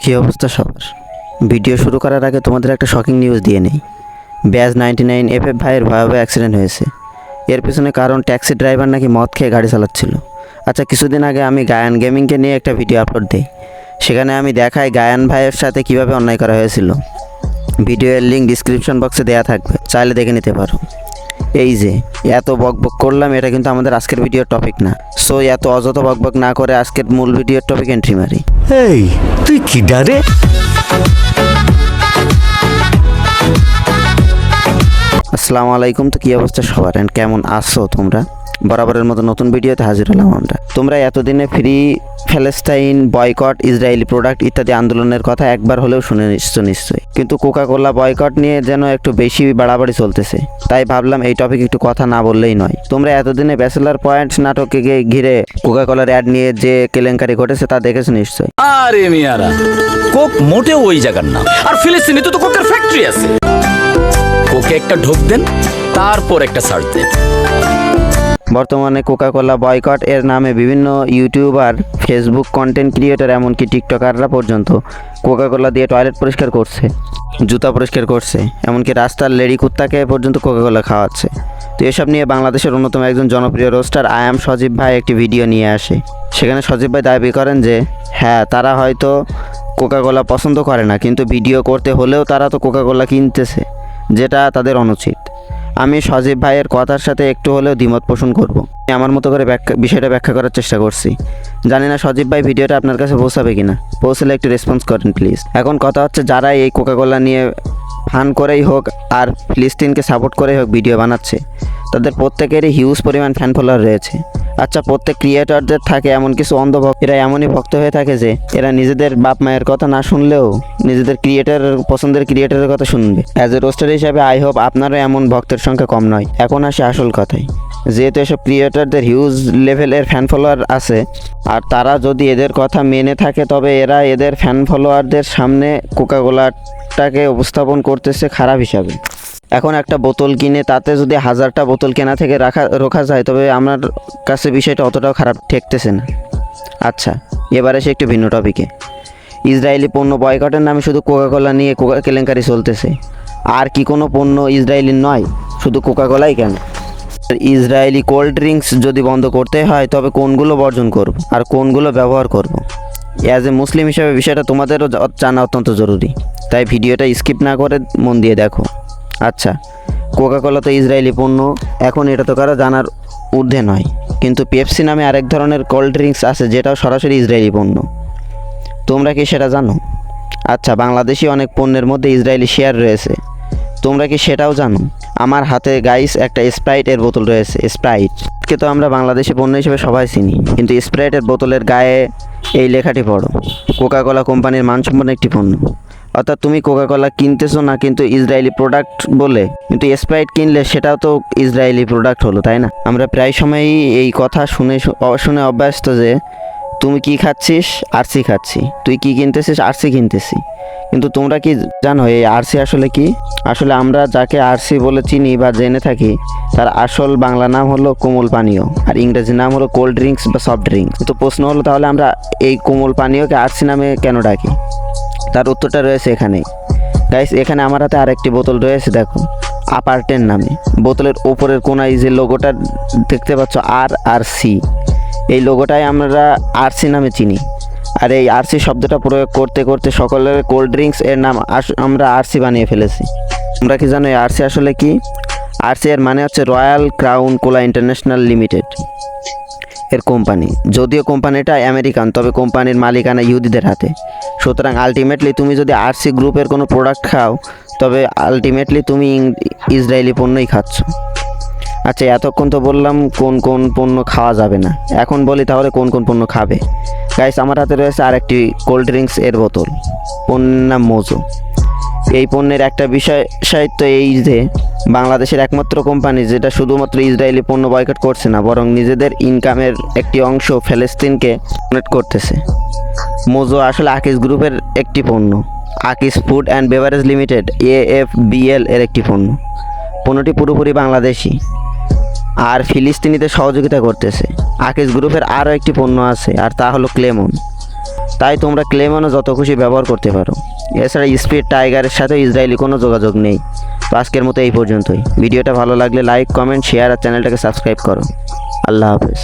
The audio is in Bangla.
কী অবস্থা সবার? ভিডিও শুরু করার আগে তোমাদের একটা শকিং নিউজ দিয়ে নেই। ব্যাজ 99 এফএফ ভাইয়ের ভয়াবহ অ্যাক্সিডেন্ট হয়েছে। এর পিছনে কারণ ট্যাক্সি ড্রাইভার নাকি মদ খেয়ে গাড়ি চালাচ্ছিল। আচ্ছা, কিছুদিন আগে আমি গায়ান গেমিংকে নিয়ে একটা ভিডিও আপলোড দিই। সেখানে আমি দেখাই গায়ান ভাইয়ের সাথে কিভাবে অন্যায় করা হয়েছিল। ভিডিওর লিঙ্ক ডিসক্রিপশন বক্সে দেওয়া থাকবে, চাইলে দেখে নিতে পারো। এই যে এত বকবক করলাম, এটা কিন্তু আমাদের আজকের ভিডিওর টপিক না। সো এত অযথা বকবক না করে আজকের মূল ভিডিওর টপিক এন্ট্রি মারি। এই তুই কি ডারে? আসসালামু আলাইকুম। তো কী অবস্থা সবার অ্যান্ড কেমন আছো তোমরা? বরাবরের মতো নতুন ভিডিওতে হাজির হলাম আমরা। তোমরা এতদিনে free Palestine, boycott, Israeli product ইত্যাদি আন্দোলনের কথা একবার হলেও শুনে নিশ্চয়ই। কিন্তু কোকা কোলা বয়কট নিয়ে যেন একটু বেশি বাড়াবাড়ি চলতেছে, তাই ভাবলাম এই টপিক একটু কথা না বললেই নয়। তোমরা এতদিনে ব্যাচেলার পয়েন্ট নাটককে ঘিরে কোকা কোলার অ্যাড নিয়ে যে কেলেঙ্কারি ঘটেছে তা দেখেছো নিশ্চয়ই। আরে মিয়ারা, কোক মোটেও ওই জায়গার না। আর ফিলিস্তিনে তো কোকের ফ্যাক্টরি আছে। কোকে একটা ঢোক দেন, তারপর একটা সার্চ দেন। বর্তমানে কোকা কোলা বয়কট এর নামে বিভিন্ন ইউটিউবার, ফেসবুক কন্টেন্ট ক্রিয়েটর, এমনকি টিকটকাররা পর্যন্ত কোকা কোলা দিয়ে টয়লেট পরিষ্কার করছে, জুতা পরিষ্কার করছে, এমনকি রাস্তার লেডি কুত্তাকে পর্যন্ত কোকা কোলা খাওয়াচ্ছে। তো এসব নিয়ে বাংলাদেশের অন্যতম একজন জনপ্রিয় রোস্টার আই সজীব ভাই একটি ভিডিও নিয়ে আসে। সেখানে সজীব ভাই দাবি করেন যে হ্যাঁ, তারা হয়তো কোকা কোলা পছন্দ করে না, কিন্তু ভিডিও করতে হলেও তারা তো কোকা কোলা কিনতেছে, যেটা তাদের অনুচিত। আমি সজীব ভাইয়ের কথার সাথে একটু হলেও দ্বিমত পোষণ করব। আমি আমার মতো করে বিষয়টা ব্যাখ্যা করার চেষ্টা করছি। জানি না সজীব ভাই ভিডিওটা আপনার কাছে পৌঁছাবে কিনা। পৌঁছলে একটু রেসপন্স করেন প্লিজ। এখন কথা হচ্ছে, যারা এই কোকাকোলা নিয়ে ফান করেই হোক আর ফিলিস্তিনকে সাপোর্ট করেই হোক ভিডিও বানাচ্ছে, তাদের প্রত্যেকেরই হিউজ পরিমাণ ফ্যান ফলোয়ার রয়েছে। আচ্ছা, প্রত্যেক ক্রিয়েটরদের থাকে এমন কিছু অন্ধভক্ত, এরা এমনই ভক্ত হয়ে থাকে যে এরা নিজেদের বাপ মায়ের কথা না শুনলেও নিজেদের পছন্দের ক্রিয়েটরের কথা শুনবে। অ্যাজ এ রোস্টার হিসাবে আই হোপ আপনারও এমন ভক্তের সংখ্যা কম নয়। এখন আসে আসল কথায়। যেহেতু এসব ক্রিয়েটরদের হিউজ লেভেলের ফ্যান ফলোয়ার আছে, আর তারা যদি এদের কথা মেনে থাকে, তবে এরা এদের ফ্যান ফলোয়ারদের সামনে কোকাকোলাটাকে উপস্থাপন করতেছে খারাপ হিসাবে। এখন একটা বোতল কিনে তাতে যদি 1000টা বোতল কেনা থেকে রাখা যায়, তবে আমার কাছে বিষয়টা অতটাও খারাপ ঠেকতেছে না। আচ্ছা, এবার এসে একটু ভিন্ন টপিকে। ইসরায়েলি পণ্য বয়কটের নামে শুধু কোকাকোলা নিয়ে কেলেঙ্কারি চলতেছে। আর কি কোনো পণ্য ইসরায়েলি নয়? শুধু কোকাকোলাই কেন? ইসরায়েলি কোল্ড ড্রিঙ্কস যদি বন্ধ করতে হয়, তবে কোনগুলো বর্জন করব আর কোনগুলো ব্যবহার করব? অ্যাজ এ মুসলিম হিসাবে বিষয়টা তোমাদেরও জানা অত্যন্ত জরুরি, তাই ভিডিওটা স্কিপ না করে মন দিয়ে দেখো। আচ্ছা, কোকাকোলা তো ইসরায়েলি পণ্য, এখন এটা তো কারো জানার ঊর্ধ্বে নয়। কিন্তু পেপসি নামে আরেক ধরনের কোল্ড ড্রিঙ্কস আছে, যেটাও সরাসরি ইসরায়েলি পণ্য। তোমরা কি সেটা জানো? আচ্ছা, বাংলাদেশি অনেক পণ্যের মধ্যে ইসরায়েলি শেয়ার রয়েছে, তোমরা কি সেটাও জানো? আমার হাতে গাইস একটা স্প্রাইটের বোতল রয়েছে। স্প্রাইটকে তো আমরা বাংলাদেশি পণ্য হিসেবে সবাই চিনি, কিন্তু স্প্রাইটের বোতলের গায়ে এই লেখাটি পড়ো, কোকাকোলা কোম্পানির মানসম্পন্ন একটি পণ্য। অর্থাৎ তুমি কোকাকোলা কিনতেছো না কিন্তু ইসরায়েলি প্রোডাক্ট বলে, কিন্তু স্প্রাইট কিনলে সেটাও তো ইসরায়েলি প্রোডাক্ট হলো, তাই না? আমরা প্রায় সময়ই এই কথা শুনে অভ্যস্ত যে তুমি কি খাচ্ছিস? আরসি খাচ্ছি। তুই কি কিনতেছিস? আরসি কিনতেছি। কিন্তু তোমরা কি জানো এই আরসি আসলে কি? আসলে আমরা যাকে আরসি বলে চিনি বা জেনে থাকি, তার আসল বাংলা নাম হলো কোমল পানীয়, আর ইংরেজি নাম হলো কোল্ড ড্রিঙ্কস বা সফট ড্রিঙ্কস। তো প্রশ্ন হলো, তাহলে আমরা এই কোমল পানীয়কে আরসি নামে কেন ডাকি? তার উত্তরটা রয়েছে এখানেই গাইস। এখানে আমার হাতে আরেকটি বোতল রয়েছে, দেখো, আপারটেন নামে। বোতলের ওপরের কোনায় যে লোগোটা দেখতে পাচ্ছ, আর-সি, এই লোগোটাই আমরা আরসি নামে চিনি। আর এই আরসি শব্দটা প্রয়োগ করতে করতে সকলের কোল্ড ড্রিঙ্কস এর নাম আমরা আরসি বানিয়ে ফেলেছি। তোমরা কি জানো এই আরসি আসলে কি? আরসি এর মানে হচ্ছে রয়্যাল ক্রাউন কোলা ইন্টারন্যাশনাল লিমিটেড এর কোম্পানি। যদিও কোম্পানিটা আমেরিকান, তবে কোম্পানির মালিকানা ইহুদিদের হাতে। সুতরাং আলটিমেটলি তুমি যদি আরসি গ্রুপের কোনো প্রোডাক্ট খাও, তবে আলটিমেটলি তুমি ইসরায়েলি পণ্যই খাচ্ছ। আচ্ছা, এতক্ষণ তো বললাম কোন কোন পণ্য খাওয়া যাবে না, এখন বলি তাহলে কোন কোন পণ্য খাবে। গাইস, আমার হাতে রয়েছে আরেকটি কোল্ড ড্রিঙ্কস এর বোতল, পণ্যের নাম মোজো। এই পণ্যের একটা বিষয় সাহিত্য এই যে বাংলাদেশের একমাত্র কোম্পানি যেটা শুধুমাত্র ইসরায়েলি পণ্য বয়কট করছে না, বরং নিজেদের ইনকামের একটি অংশ ফিলিস্তিনকে ডোনেট করতেছে। মোজো আসলে আকিস গ্রুপের একটি পণ্য, আকিস food and beverage limited AFBL এর একটি পণ্য। পণ্যটি পুরোপুরি বাংলাদেশি আর ফিলিস্তিনিদের সহযোগিতা করতেছে। আকিস গ্রুপের আরও একটি পণ্য আছে, আর তা হলো ক্লেমন। তাই তোমরা ক্লেমনও যত খুশি ব্যবহার করতে পারো। এছাড়া স্পিড টাইগারের সাথে ইসরায়েলি কোনো যোগাযোগ নেই। তো আজকের মতো এই পর্যন্তই। ভিডিওটা ভালো লাগলে লাইক, কমেন্ট, শেয়ার আর চ্যানেলটাকে সাবস্ক্রাইব করো। আল্লাহ হাফেজ।